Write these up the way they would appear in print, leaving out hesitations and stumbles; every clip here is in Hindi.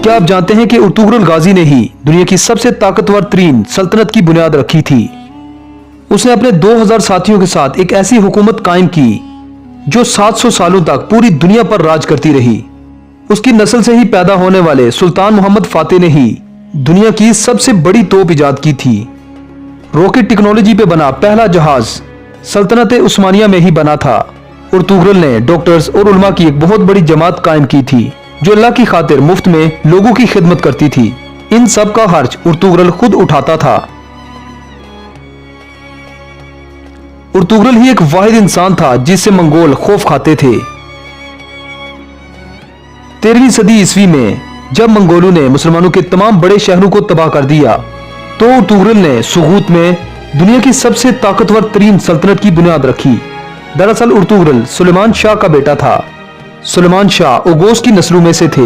क्या आप जानते हैं कि अर्तुगरुल गाजी ने ही दुनिया की सबसे ताकतवर तरीन सल्तनत की बुनियाद रखी थी। उसने अपने 2000 साथियों के साथ एक ऐसी हुकूमत कायम की जो 700 सालों तक पूरी दुनिया पर राज करती रही। उसकी नस्ल से ही पैदा होने वाले सुल्तान मोहम्मद फातेह ने ही दुनिया की सबसे बड़ी तोप इजाद की थी। रॉकेट टेक्नोलॉजी पे बना पहला जहाज सल्तनत उस्मानिया में ही बना था। अर्तुगरुल ने डॉक्टर्स और उलमा की एक बहुत बड़ी जमात कायम की थी जो अल्लाह की खातिर मुफ्त में लोगों की खिदमत करती थी। इन सब का खर्च अर्तुगरुल खुद उठाता था। अर्तुगरुल ही एक वाहिद इंसान था जिससे मंगोल खौफ खाते थे। 13वीं सदी ईस्वी में जब मंगोलों ने मुसलमानों के तमाम बड़े शहरों को तबाह कर दिया तो अर्तुगरुल ने सुगूत में दुनिया की सबसे ताकतवर तरीन सल्तनत की बुनियाद रखी। दरअसल अर्तुगरुल सुलेमान शाह का बेटा था। सुलेमान शाह ओगोस की नस्लों में से थे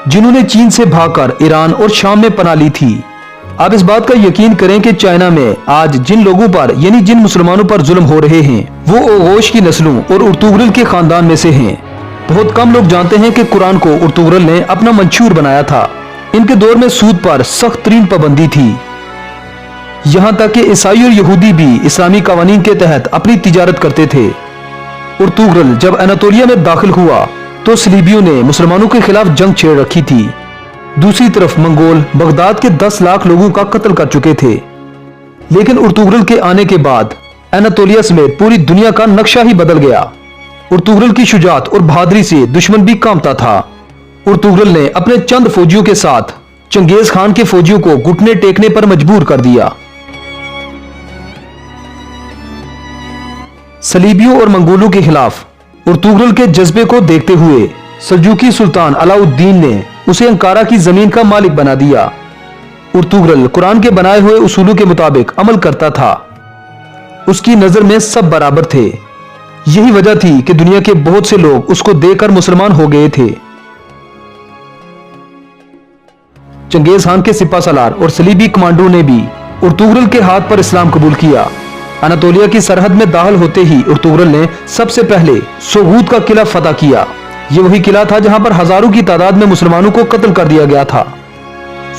जिन्होंने चीन से भागकर ईरान और शाम में पनाह ली थी। आप इस बात का यकीन करें कि चाइना में आज जिन लोगों पर यानी जिन मुसलमानों पर जुल्म हो रहे हैं वो ओगोस की नस्लों और अर्तुगरुल के खानदान में से हैं। बहुत कम लोग जानते हैं कि कुरान को अर्तुगरुल ने अपना मंशूर बनाया था। इनके दौर में सूद पर सख्त तरीन पाबंदी थी। यहाँ तक कि ईसाई और यहूदी भी इस्लामी कवानीन के तहत अपनी तिजारत करते थे। अर्तुगरुल जब अनातोलिया में दाखिल हुआ तो सलीबियों ने मुसलमानों के खिलाफ जंग छेड़ रखी थी। दूसरी तरफ मंगोल बगदाद के 10 लाख लोगों का कत्ल कर चुके थे। लेकिन अर्तुगरुल के आने के बाद अनातोलिया समेत पूरी दुनिया का नक्शा ही बदल गया। अर्तुगरुल की शुजात और बहादुरी से दुश्मन भी कांपता था। अर्तुगरुल ने अपने चंद फौजियों के साथ चंगेज खान के फौजियों को घुटने टेकने पर मजबूर कर दिया। सलीबियों और मंगोलों के खिलाफ अर्तुगरुल के जज्बे को देखते हुए सल्जूकी सुल्तान अलाउद्दीन ने उसे अंकारा की जमीन का मालिक बना दिया। अर्तुगरुल कुरान के बनाए हुए उसूलों के मुताबिक अमल करता था। उसकी नजर में सब बराबर थे। यही वजह थी कि दुनिया के बहुत से लोग उसको देखकर मुसलमान हो गए थे। चंगेज खान के सिपाहसालार और सलीबी कमांडो ने भी अर्तुगरुल के हाथ पर इस्लाम कबूल किया। अनातोलिया की सरहद में दाखिल होते ही अर्तुगरुल ने सबसे पहले सोगूत का किला फतह किया। ये वही किला था जहां पर हजारों की तादाद में मुसलमानों को कत्ल कर दिया गया था।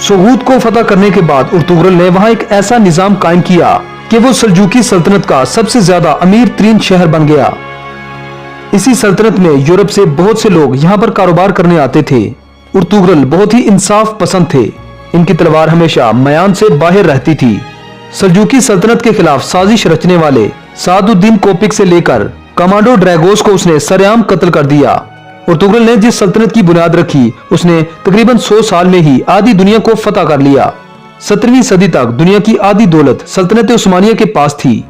सोगूत को फतह करने के बाद अर्तुगरुल ने वहां एक ऐसा निजाम कायम किया कि वो सल्जूकी सल्तनत का सबसे ज्यादा अमीर तरीन शहर बन गया। इसी सल्तनत में यूरोप से बहुत से लोग यहाँ पर कारोबार करने आते थे। अर्तुगरुल बहुत ही इंसाफ पसंद थे। इनकी तलवार हमेशा मयान से बाहर रहती थी। सल्जूकी सल्तनत के खिलाफ साजिश रचने वाले सादुद्दीन कोपिक से लेकर कमांडो ड्रैगोस को उसने सरेआम कत्ल कर दिया। अर्तुगरुल ने जिस सल्तनत की बुनियाद रखी उसने तकरीबन 100 साल में ही आधी दुनिया को फतह कर लिया। 17वीं सदी तक दुनिया की आधी दौलत सल्तनत उस्मानिया के पास थी।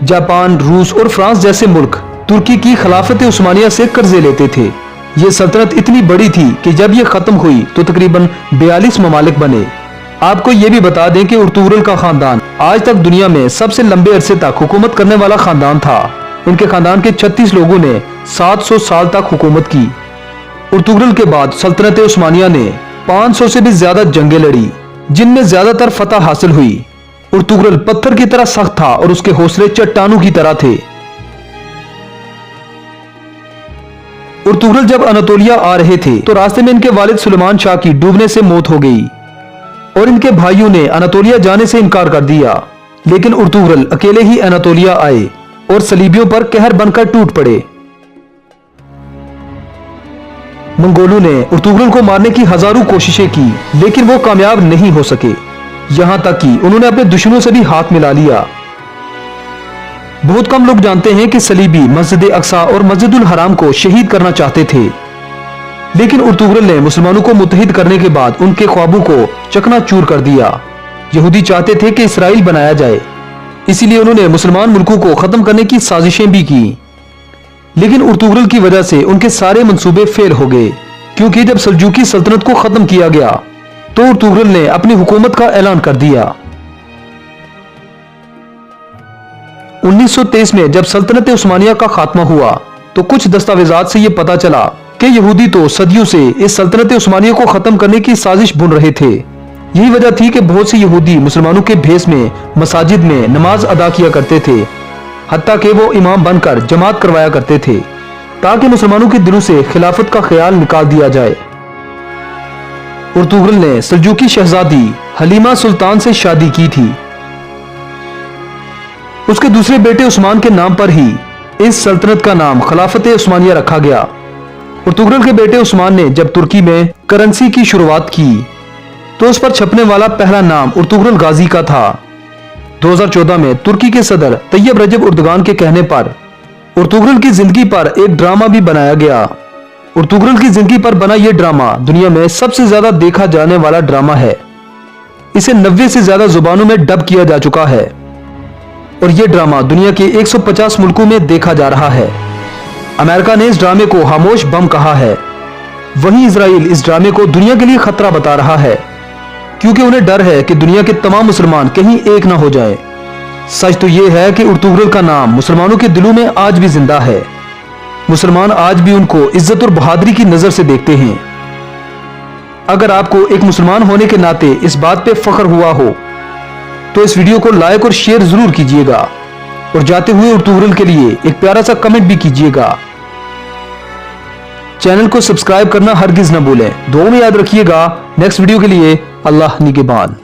जापान, रूस और फ्रांस जैसे मुल्क तुर्की की खिलाफत उस्मानिया से कर्जे लेते थे। ये सल्तनत इतनी बड़ी थी कि जब ये खत्म हुई तो तकरीबन 42 ममालिक बने। आपको ये भी बता दें कि अर्तुगरुल का खानदान आज तक दुनिया में सबसे लंबे अरसे तक हुकूमत करने वाला खानदान था। इनके खानदान के 36 लोगों ने 700 साल तक हुकूमत की। अर्तुगरुल के बाद सल्तनत उस्मानिया ने 500 से भी ज्यादा जंगें लड़ी जिनमें ज्यादातर फतह हासिल हुई। अर्तुगरुल पत्थर की तरह सख्त था और उसके हौसले चट्टानों की तरह थे। अर्तुगरुल जब अनातोलिया आ रहे थे तो रास्ते में इनके वालिद सुलेमान शाह की डूबने से मौत हो गई और इनके भाइयों ने अनातोलिया जाने से इनकार कर दिया। लेकिन अर्तुगरुल अकेले ही अनातोलिया आए और सलीबियों पर कहर बनकर टूट पड़े। मंगोलों ने अर्तुगरुल को मारने की हजारों कोशिशें की लेकिन वो कामयाब नहीं हो सके। यहां तक कि उन्होंने अपने दुश्मनों से भी हाथ मिला लिया। बहुत कम लोग जानते हैं कि सलीबी मस्जिद अक्सा और मस्जिदुल हराम को शहीद करना चाहते थे। लेकिन अर्तुगरुल ने मुसलमानों को मुत्तहिद करने के बाद उनके ख्वाबों को चकनाचूर कर दिया। यहूदी चाहते थे कि इसराइल बनाया जाए, इसीलिए उन्होंने मुसलमान मुल्कों को खत्म करने की साजिशें भी की। लेकिन अर्तुगरुल की वजह से उनके सारे मंसूबे फेल हो गए, क्योंकि जब सल्जूकी सल्तनत को खत्म किया गया तो अर्तुगरुल ने अपनी हुकूमत का ऐलान कर दिया। 1923 में जब सल्तनत उस्मानिया का खात्मा हुआ तो कुछ दस्तावेजात से यह पता चला कि यहूदी तो सदियों से इस सल्तनत उस्मानिया को खत्म करने की साजिश बुन रहे थे। यही वजह थी कि बहुत से यहूदी मुसलमानों के भेष में मसाजिद में नमाज अदा किया करते थे, हत्ता कि वो इमाम बनकर जमात करवाया करते थे ताकि मुसलमानों के दिलों से खिलाफत का ख्याल निकाल दिया जाए। उर्तुगरल ने सल्जूकी शहजादी हलीमा सुल्तान से शादी की थी। उसके दूसरे बेटे उस्मान के नाम पर ही इस सल्तनत का नाम खिलाफत उस्मानिया रखा गया। उर्तुगरल के बेटे उस्मान ने जब तुर्की में करेंसी की शुरुआत की तो उस पर छपने वाला पहला नाम उर्तुगरल गाजी का था। 2014 में तुर्की के सदर तैयब रजब उर्दगान के कहने पर उर्तुगरल की जिंदगी पर एक ड्रामा भी बनाया गया। उर्तुगरल की जिंदगी पर बना यह ड्रामा दुनिया में सबसे ज्यादा देखा जाने वाला ड्रामा है। इसे 90 से ज्यादा जुबानों में डब किया जा चुका है और यह ड्रामा दुनिया के 150 मुल्कों में देखा जा रहा है। अमेरिका ने इस ड्रामे को खामोश बम कहा है। वहीं इजराइल इस ड्रामे को दुनिया के लिए खतरा बता रहा है क्योंकि उन्हें डर है कि दुनिया के तमाम मुसलमान कहीं एक ना हो जाएं। सच तो यह है कि उर्तुगरल का नाम मुसलमानों के दिलों में आज भी जिंदा है। मुसलमान आज भी उनको इज्जत और बहादुरी की नजर से देखते हैं। अगर आपको एक मुसलमान होने के नाते इस बात पे फख्र हुआ हो तो इस वीडियो को लाइक और शेयर जरूर कीजिएगा और जाते हुए उर्तुगरल के लिए एक प्यारा सा कमेंट भी कीजिएगा। चैनल को सब्सक्राइब करना हरगिज न भूलें। दुआ में याद रखिएगा। नेक्स्ट वीडियो के लिए अल्लाह निगहबान।